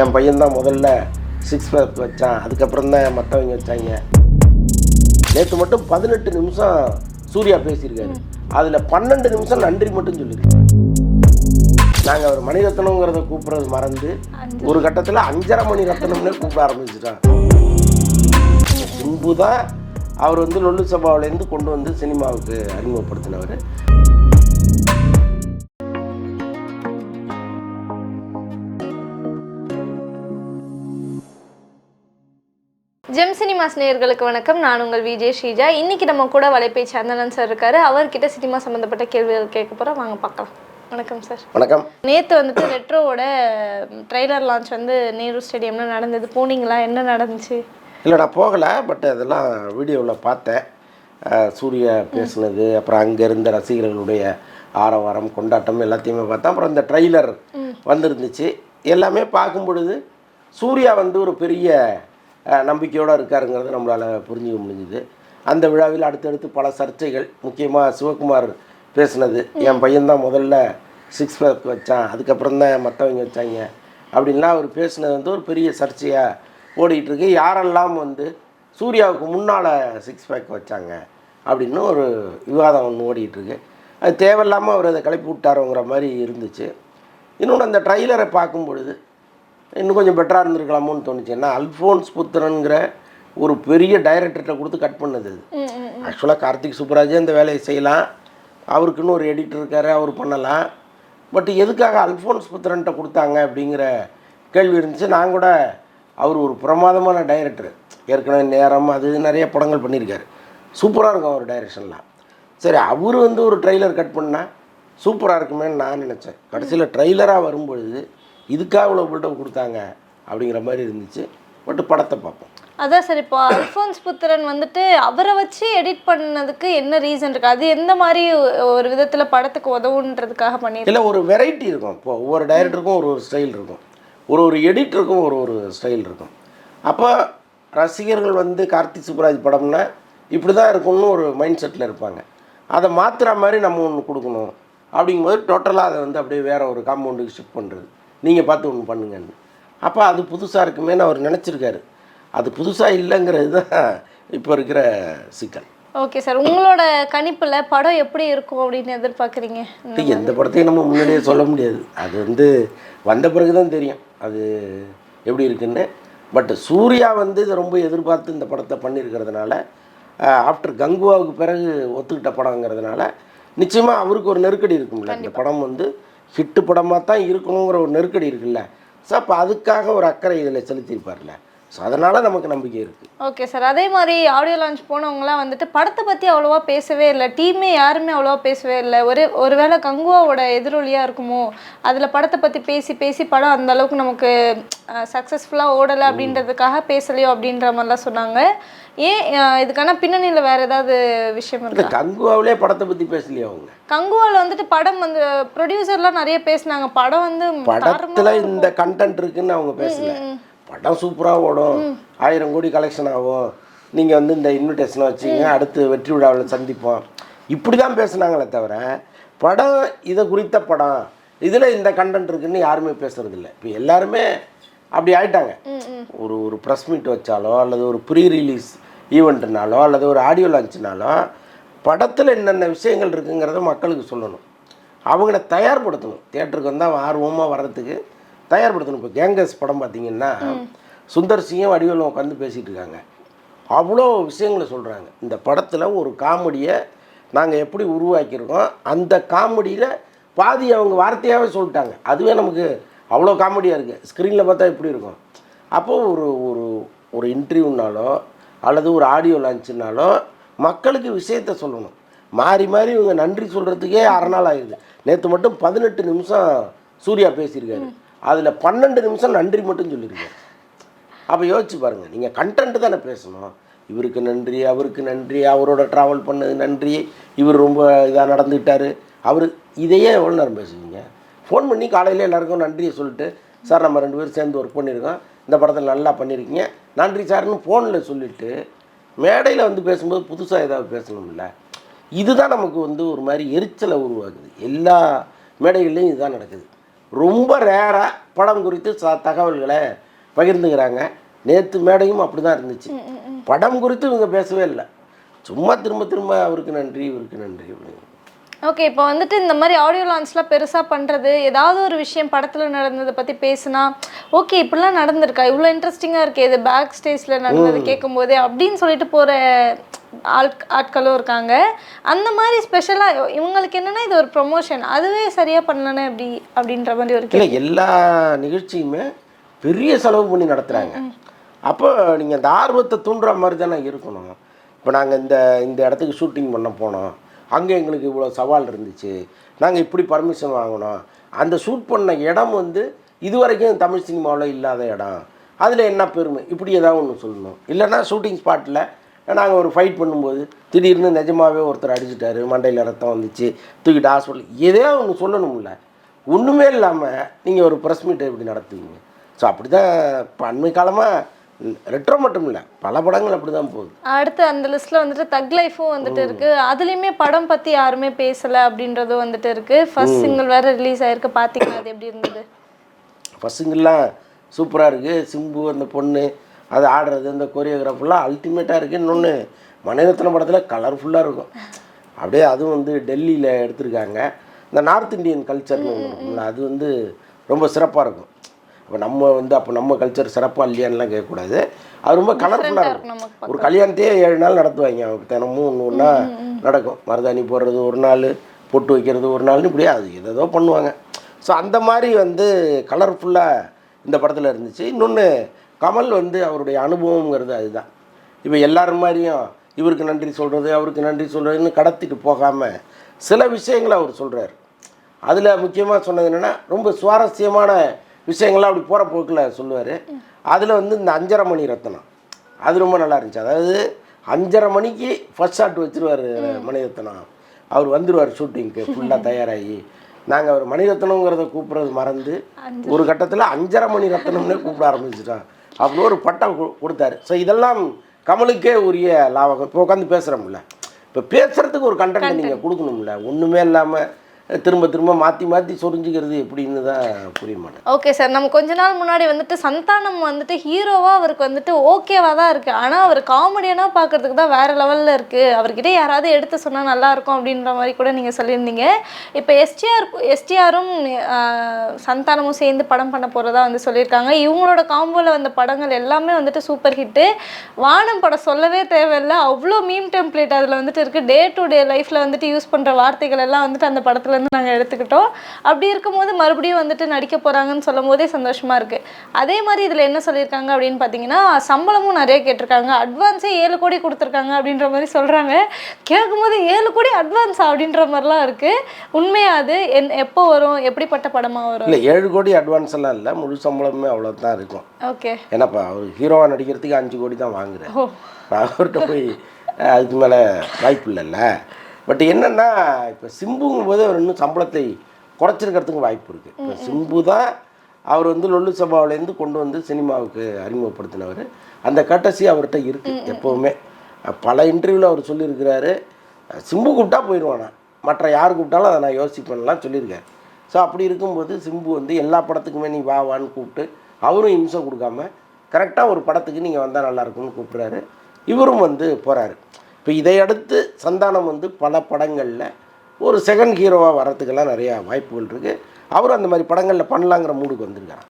என் பையன் தான் முதல்ல 6 பேக் வச்சான், அதுக்கப்புறம் தான் மற்றவங்க வச்சாங்க. நேற்று மட்டும் 18 நிமிஷம் சூர்யா பேசியிருக்காரு. அதில் 12 நிமிஷம் நன்றி மட்டும் சொல்லியிருக்காரு. நாங்கள் அவர் மணிரத்னங்கிறத கூப்பிட்றது மறந்து ஒரு கட்டத்தில் 5.5 மணி ரத்னம்னே கூப்பிட ஆரம்பிச்சிட்டான். சிம்பு தான் அவர் வந்து லொல்லு சபாவிலேருந்து கொண்டு வந்து சினிமாவுக்கு அறிமுகப்படுத்தினவர். ஜெம் சினிமாஸ் நேயர்களுக்கு வணக்கம். நான் உங்கள் விஜய் ஸ்ரீஜா. இன்னைக்கு நம்ம கூட வலைபேச்சு அந்தனன் சார் இருக்காரு. அவர்கிட்ட சினிமா சம்மந்தப்பட்ட கேள்விகள் கேட்க போகிறோம். வாங்க பார்க்கலாம். வணக்கம் சார். வணக்கம். நேற்று வந்துட்டு ரெட்ரோவோட ட்ரெய்லர் லான்ச் வந்து நேரு ஸ்டேடியம்ல நடந்தது. போனீங்களா? என்ன நடந்துச்சு? இல்லை, நான் போகலை. பட் அதெல்லாம் வீடியோவில் பார்த்தேன். சூர்யா பேசுனது, அப்புறம் அங்கே இருந்த ரசிகர்களுடைய ஆரவாரம், கொண்டாட்டம் எல்லாத்தையுமே பார்த்தேன். அப்புறம் இந்த ட்ரெய்லர் வந்துருந்துச்சு. எல்லாமே பார்க்கும் பொழுது சூர்யா வந்து ஒரு பெரிய நம்பிக்கையோடு இருக்காருங்கிறது நம்மளால் புரிஞ்சுக்க முடிஞ்சுது. அந்த விழாவில் அடுத்தடுத்து பல சர்ச்சைகள், முக்கியமாக சிவகுமார் பேசுனது, என் பையன் தான் முதல்ல 6 பேக் வச்சான், அதுக்கப்புறம் தான் மற்றவங்க வச்சாங்க அப்படின்லாம் அவர் பேசுனது வந்து ஒரு பெரிய சர்ச்சையாக ஓடிட்டுருக்கு. யாரெல்லாம் வந்து சூர்யாவுக்கு முன்னால் 6 பேக் வச்சாங்க அப்படின்னு ஒரு விவாதம் ஒன்று ஓடிட்டுருக்கு. அது தேவையில்லாமல் அவர் அதை கிளப்பி விட்டாரோங்கிற மாதிரி இருந்துச்சு. இன்னொன்று, அந்த ட்ரைலரை பார்க்கும் பொழுது இன்னும் கொஞ்சம் பெட்டராக இருந்திருக்கலாமோன்னு தோணுச்சு. ஏன்னா அல்ஃபோன்ஸ் புத்திரனுங்கிற ஒரு பெரிய டைரக்டர்கிட்ட கொடுத்து கட் பண்ணது அது. ஆக்சுவலாக கார்த்திக் சுப்புராஜே அந்த வேலையை செய்யலாம், அவருக்குன்னு ஒரு எடிட்டர் இருக்கார், அவர் பண்ணலாம். பட் எதுக்காக அல்ஃபோன்ஸ் புத்திரன்ட்ட கொடுத்தாங்க அப்படிங்கிற கேள்வி இருந்துச்சு. நான் கூட அவர் ஒரு பிரமாதமான டைரக்டர், ஏற்கனவே நேரம் அது நிறைய படங்கள் பண்ணியிருக்காரு, சூப்பராக இருக்கும் அவர் டைரக்ஷன்லாம். சரி, அவர் வந்து ஒரு ட்ரெய்லர் கட் பண்ணால் சூப்பராக இருக்குமேன்னு நான் நினச்சேன். கடைசியில் ட்ரெய்லராக வரும்பொழுது இதுக்காக இவ்வளோ பில்டப் கொடுத்தாங்க அப்படிங்கிற மாதிரி இருந்துச்சு. பட் படத்தை பார்ப்போம். அதான் சார், இப்போ அல்ஃபோன்ஸ் புத்திரன் வந்துட்டு அவரை வச்சு எடிட் பண்ணதுக்கு என்ன ரீசன் இருக்குது? அது எந்த மாதிரி ஒரு விதத்தில் படத்துக்கு உதவுன்றதுக்காக பண்ணியிருக்கேன். இல்லை, ஒரு வெரைட்டி இருக்கும். இப்போ ஒவ்வொரு டைரக்டருக்கும் ஒரு ஸ்டைல் இருக்கும், ஒரு எடிட்டருக்கும் ஒரு ஸ்டைல் இருக்கும். அப்போ ரசிகர்கள் வந்து கார்த்திக் சுப்புராஜ் படம்னா இப்படி தான் இருக்கும்னு ஒரு மைண்ட் செட்டில் இருப்பாங்க. அதை மாற்றுற மாதிரி நம்ம ஒன்று கொடுக்கணும் அப்படிங்கும்போது டோட்டலாக அதை வந்து அப்படியே வேறு ஒரு காம்பவுண்டுக்கு ஷிஃப்ட் பண்ணுறது, நீங்கள் பார்த்து ஒன்று பண்ணுங்கன்னு. அப்போ அது புதுசாக இருக்குமேன்னு அவர் நினச்சிருக்காரு. அது புதுசாக இல்லைங்கிறது தான் இப்போ இருக்கிற சிக்கல். ஓகே சார், உங்களோட கணிப்பில் படம் எப்படி இருக்கும் அப்படின்னு எதிர்பார்க்குறீங்க? எந்த படத்தையும் நம்ம முன்னாடியே சொல்ல முடியாது, அது வந்து வந்த பிறகு தான் தெரியும் அது எப்படி இருக்குன்னு. பட் சூர்யா வந்து இதை ரொம்ப எதிர்பார்த்து இந்த படத்தை பண்ணியிருக்கிறதுனால, ஆஃப்டர் கங்குவாவுக்கு பிறகு ஒத்துக்கிட்ட படங்கிறதுனால நிச்சயமாக அவருக்கு ஒரு நெருக்கடி இருக்கும்ல. இந்த படம் வந்து ஹிட்டு படமாக தான் இருக்கணுங்கிற ஒரு நெருக்கடி இருக்குல்ல. ஸோ அப்போ அதுக்காக ஒரு அக்கறை இதில் செலுத்தியிருப்பார்ல. ஸோ அதனால் நமக்கு நம்பிக்கை இருக்குது. Okay sir. அதே மாதிரி ஆடியோ லான்ச் போனவங்களாம் வந்துட்டு படத்தை பற்றி அவ்வளோவா பேசவே இல்லை, டீமே யாருமே அவ்வளோவா பேசவே இல்லை. ஒரு வேளை கங்குவாவோட எதிரொலியாக இருக்குமோ, அதில் படத்தை பற்றி பேசி படம் அந்த அளவுக்கு நமக்கு சக்ஸஸ்ஃபுல்லாக ஓடலை அப்படின்றதுக்காக பேசலையோ அப்படின்ற மாதிரிலாம் சொன்னாங்க. ஏன் இதுக்கான பின்னணியில் வேறு ஏதாவது விஷயம் இருக்குது? கங்குவாவிலே படத்தை பற்றி பேசலையே அவங்க. கங்குவாவில் வந்துட்டு படம் வந்து ப்ரொடியூசர்லாம் நிறைய பேசினாங்க. படம் வந்து படத்தில் இந்த கண்டென்ட் இருக்குன்னு அவங்க பேசல. படம் சூப்பராக ஓடும், 1000 கோடி கலெக்ஷன் ஆகும், நீங்கள் வந்து இந்த இன்விடேஷனை வச்சுங்க, அடுத்து வெற்றி விழாவில் சந்திப்போம், இப்படி தான் பேசுனாங்களே தவிர படம் இதை குறித்த படம் இதில் இந்த கண்டென்ட் இருக்குன்னு யாருமே பேசுகிறதில்ல. இப்போ எல்லாருமே அப்படி ஆயிட்டாங்க. ஒரு ப்ரெஸ் மீட் வச்சாலோ அல்லது ஒரு ப்ரீ ரிலீஸ் ஈவெண்ட்டுனாலோ அல்லது ஒரு ஆடியோ லான்ச்சுனாலோ படத்தில் என்னென்ன விஷயங்கள் இருக்குங்கிறத மக்களுக்கு சொல்லணும், அவங்கள தயார்படுத்தணும். தியேட்டருக்கு வந்தால் ஆர்வமாக வர்றதுக்கு தயார்படுத்தணும். இப்போ கேங்கஸ் படம் பார்த்திங்கன்னா சுந்தர் சிங்கும் வடிவேலும் உட்காந்து பேசிகிட்டு இருக்காங்க, அவ்வளோ விஷயங்களை சொல்கிறாங்க. இந்த படத்தில் ஒரு காமெடியை நாங்கள் எப்படி உருவாக்கியிருக்கோம், அந்த காமெடியில் பாதி அவங்க வார்த்தையாகவே சொல்லிட்டாங்க. அதுவே நமக்கு அவ்வளோ காமெடியாக இருக்குது. ஸ்க்ரீனில் பார்த்தா எப்படி இருக்கும். அப்போது ஒரு இன்டர்வியூனாலோ அல்லது ஒரு ஆடியோ லான்ச்சுனாலோ மக்களுக்கு விஷயத்த சொல்லணும். மாறி இவங்க நன்றி சொல்கிறதுக்கே 1/2 நாள் ஆகிடுது. நேற்று மட்டும் 18 நிமிஷம் சூர்யா பேசியிருக்காரு, அதில் 12 நிமிஷம் நன்றி மட்டும் சொல்லியிருக்காரு. அப்போ யோசிச்சு பாருங்கள், நீங்கள் கண்டென்ட்டு தானே பேசணும். இவருக்கு நன்றி, அவருக்கு நன்றி, அவரோட ட்ராவல் பண்ணது நன்றி, இவர் ரொம்ப இதாக நடந்துக்கிட்டார், அவர் இதையே எவ்வளோ நேரம் பேசுவீங்க? ஃபோன் பண்ணி காலையில் எல்லாருக்கும் நன்றியை சொல்லிட்டு, சார் நம்ம 2 பேரும் சேர்ந்து ஒர்க் பண்ணியிருக்கோம், இந்த படத்தில் நல்லா பண்ணியிருக்கீங்க, நன்றி சார்னு ஃபோனில் சொல்லிவிட்டு மேடையில் வந்து பேசும்போது புதுசாக ஏதாவது பேசணும்ல. இதுதான் நமக்கு வந்து ஒரு மாதிரி எரிச்சலை உருவாக்குது. எல்லா மேடைகள்லையும் இதுதான் நடக்குது. ரொம்ப ரேராக படம் குறித்து தகவல்களை பகிர்ந்துக்கிறாங்க. நேற்று மேடையும் அப்படி தான் இருந்துச்சு. படம் குறித்து இவங்க பேசவே இல்லை, சும்மா திரும்ப திரும்ப அவருக்கு நன்றி இவருக்கு நன்றி அப்படின்னு. ஓகே, இப்போ வந்துட்டு இந்த மாதிரி ஆடியோ லான்ச்லாம் பெருசாக பண்ணுறது, ஏதாவது ஒரு விஷயம் படத்தில் நடந்ததை பற்றி பேசுனா ஓகே இப்படிலாம் நடந்திருக்கா, இவ்வளோ இன்ட்ரெஸ்டிங்காக இருக்கே இது பேக் ஸ்டேஜில் நடந்தது கேட்கும்போதே அப்படின்னு சொல்லிட்டு போகிற ஆட்களும் இருக்காங்க. அந்த மாதிரி ஸ்பெஷலாக இவங்களுக்கு என்னென்னா இது ஒரு ப்ரொமோஷன், அதுவே சரியாக பண்ணலன்னு எப்படி அப்படின்ற மாதிரி ஒரு இல்லை, எல்லா நிகழ்ச்சியுமே பெரிய செலவு பண்ணி நடத்துகிறாங்க. அப்போ நீங்கள் அந்த ஆர்வத்தை தூண்டுற மாதிரி தானே இருக்கணும். இப்போ நாங்கள் இந்த இடத்துக்கு ஷூட்டிங் பண்ண போனோம், அங்கே எங்களுக்கு இவ்வளோ சவால் இருந்துச்சு, நாங்கள் இப்படி பர்மிஷன் வாங்கினோம், அந்த ஷூட் பண்ண இடம் வந்து இதுவரைக்கும் தமிழ் சினிமாவில் இல்லாத இடம், அதில் என்ன பெருமை, இப்படி ஏதாவது ஒன்று சொல்லணும். இல்லைன்னா ஷூட்டிங் ஸ்பாட்டில் நாங்கள் ஒரு ஃபைட் பண்ணும்போது திடீர்னு நிஜமாகவே ஒருத்தர் அடிச்சிட்டாரு, மண்டையில் ரத்தம் வந்துச்சு, தூக்கிட்டு ஹாஸ்பிட்டல், எதையோ ஒன்று சொல்லணும்ல. ஒன்றுமே இல்லாமல் நீங்கள் ஒரு ப்ரெஸ் மீட்டை எப்படி நடத்துவீங்க? ஸோ அப்படி தான் இப்போ அண்மை காலமாக ரெட்ரோ மட்டும் இல்லை, பல படங்கள் அப்படி தான் போகுது. அடுத்து அந்த லிஸ்ட்டில் வந்துட்டு தக் லைஃபும் வந்துட்டு இருக்குது. அதுலேயுமே படம் பற்றி யாருமே பேசலை அப்படின்றதும் வந்துட்டு இருக்குது. ஃபர்ஸ்ட் சிங்கிள் வேறு ரிலீஸ் ஆகிருக்கு, பார்த்தீங்கன்னா அது எப்படி இருந்தது? ஃபர்ஸ்ட் சிங்கிள்லாம் சூப்பராக இருக்குது. சிம்பு அந்த பொண்ணு அது ஆடுறது, அந்த கொரியோகிராஃபெல்லாம் அல்டிமேட்டாக இருக்குது. இன்னொன்று மணிரத்னம் படத்தில் கலர்ஃபுல்லாக இருக்கும் அப்படியே. அதுவும் வந்து டெல்லியில் எடுத்திருக்காங்க. இந்த நார்த் இந்தியன் கல்ச்சர்னு ஒன்று இருக்கும்ல, அது வந்து ரொம்ப சிறப்பாக இருக்கும். அப்போ நம்ம கல்ச்சர் சிறப்பாக இல்லையான்லாம் கேட்கக்கூடாது, அது ரொம்ப கலர்ஃபுல்லாக இருக்கும். ஒரு கல்யாணத்தையே 7 நாள் நடத்துவாங்க, தினமும் ஒன்று ஒன்றா நடக்கும். மருதாணி போடுறது ஒரு நாள், பொட்டு வைக்கிறது ஒரு நாள்னு, இப்படியே அது ஏதோ பண்ணுவாங்க. ஸோ அந்த மாதிரி வந்து கலர்ஃபுல்லாக இந்த படத்தில் இருந்துச்சு. இன்னொன்று கமல் வந்து அவருடைய அனுபவங்கிறது அதுதான். இப்போ எல்லாரும் மாதிரியும் இவருக்கு நன்றி சொல்கிறது அவருக்கு நன்றி சொல்கிறதுன்னு கடத்திட்டு போகாமல் சில விஷயங்களை அவர் சொல்கிறார். அதில் முக்கியமாக சொன்னது என்னென்னா, ரொம்ப சுவாரஸ்யமான விஷயங்கள்லாம் அப்படி போகிற போக்கில் சொல்லுவார். அதில் வந்து இந்த 5:30 மணி ரத்னம் அது ரொம்ப நல்லா இருந்துச்சு. அதாவது 5:30 மணிக்கு ஃபர்ஸ்ட் ஷாட் வச்சுருவார் மணிரத்னம். அவர் வந்துடுவார் ஷூட்டிங்க்கு ஃபுல்லாக தயாராகி. நாங்கள் அவர் மணிரத்னங்கிறத கூப்பிட்றது மறந்து ஒரு கட்டத்தில் 5:30 மணி ரத்னம்னே கூப்பிட ஆரம்பிச்சிட்டோம். அப்படி ஒரு பட்டம் கொடுத்தாரு. ஸோ இதெல்லாம் கமலுக்கே உரிய லாபகம். இப்போ உட்காந்து பேசுகிறோம்ல, இப்போ பேசுகிறதுக்கு ஒரு கண்டென்ட் நீங்கள் கொடுக்கணும்ல. ஒன்றுமே இல்லாமல் திரும்ப திரும்ப மாற்றி மாற்றி சொரிஞ்சிக்கிறது எப்படின்னு தான் புரிய மாட்டேன். ஓகே சார், நம்ம கொஞ்ச நாள் முன்னாடி வந்துட்டு சந்தானம் வந்துட்டு ஹீரோவாக அவருக்கு வந்துட்டு ஓகேவாக தான் இருக்குது, ஆனால் அவர் காமெடியனாக பார்க்குறதுக்கு தான் வேறு லெவலில் இருக்குது, அவர்கிட்ட யாராவது எடுத்து சொன்னால் நல்லாயிருக்கும் அப்படின்ற மாதிரி கூட நீங்கள் சொல்லியிருந்தீங்க. இப்போ எஸ்டிஆரும் சந்தானமும் சேர்ந்து படம் பண்ண போகிறதா வந்து சொல்லியிருக்காங்க. இவங்களோட காம்போவில் வந்த படங்கள் எல்லாமே வந்துட்டு சூப்பர் ஹிட்டு. வானம் படம் சொல்லவே தேவையில்லை, அவ்வளோ மீம் டெம்ப்ளேட் அதில் வந்துட்டு இருக்குது. டே டு டே லைஃப்பில் வந்துட்டு யூஸ் பண்ணுற வார்த்தைகள் எல்லாம் வந்துட்டு அந்த படத்தில் நாங்கள் எடுத்துக்கிட்டோம். அப்படி இருக்கும்போது மறுபடியும் வந்துட்டு நடிக்க போகிறாங்கன்னு சொல்லும் போதே சந்தோஷமாக இருக்குது. அதே மாதிரி இதில் என்ன சொல்லியிருக்காங்க அப்படின்னு பார்த்தீங்கன்னா, சம்பளமும் நிறைய கேட்டிருக்காங்க, அட்வான்ஸே 7 கோடி கொடுத்துருக்காங்க அப்படின்ற மாதிரி சொல்கிறாங்க. கேட்கும்போது 7 கோடி அட்வான்ஸா அப்படின்ற மாதிரிலாம் இருக்குது. உண்மையாக அது எப்போ வரும், எப்படிப்பட்ட படமாக வரும்? இல்லை, 7 கோடி அட்வான்ஸ் எல்லாம் இல்லை, முழு சம்பளமே அவ்வளோ தான் இருக்கும். ஓகே, ஏன்னாப்பா அவர் ஹீரோவாக நடிக்கிறதுக்கு 5 கோடி தான் வாங்குறேன். அவர்கிட்ட போய் அதுக்கு மேலே வாய்ப்பு இல்லைல்ல. பட் என்னென்னா, இப்போ சிம்புங்கும் போது அவர் இன்னும் சம்பளத்தை குறைச்சிருக்கிறதுக்கு வாய்ப்பு இருக்குது. இப்போ சிம்பு தான் அவர் வந்து லொல்லு சபாவிலேருந்து கொண்டு வந்து சினிமாவுக்கு அறிமுகப்படுத்தினவர். அந்த கட்டசி அவர்கிட்ட இருக்குது எப்போவுமே. பல இன்டர்வியூவில் அவர் சொல்லியிருக்கிறாரு, சிம்பு கூப்பிட்டா போயிடுவானா, மற்ற யார் கூப்பிட்டாலும் அதை நான் யோசிப்பேன்லாம் சொல்லியிருக்காரு. ஸோ அப்படி இருக்கும்போது சிம்பு வந்து எல்லா படத்துக்குமே நீ வான்னு கூப்பிட்டு அவரும் இம்சை கொடுக்காம கரெக்டாக ஒரு படத்துக்கு நீங்கள் வந்தால் நல்லாயிருக்கும்னு கூப்பிட்றாரு. இவரும் வந்து போகிறாரு. இப்போ இதை அடுத்து சந்தானம் வந்து பல படங்களில் ஒரு செகண்ட் ஹீரோவாக வர்றதுக்கெல்லாம் நிறையா வாய்ப்புகள் இருக்குது. அவரும் அந்த மாதிரி படங்களில் பண்ணலாங்கிற மூடுக்கு வந்திருக்காரு.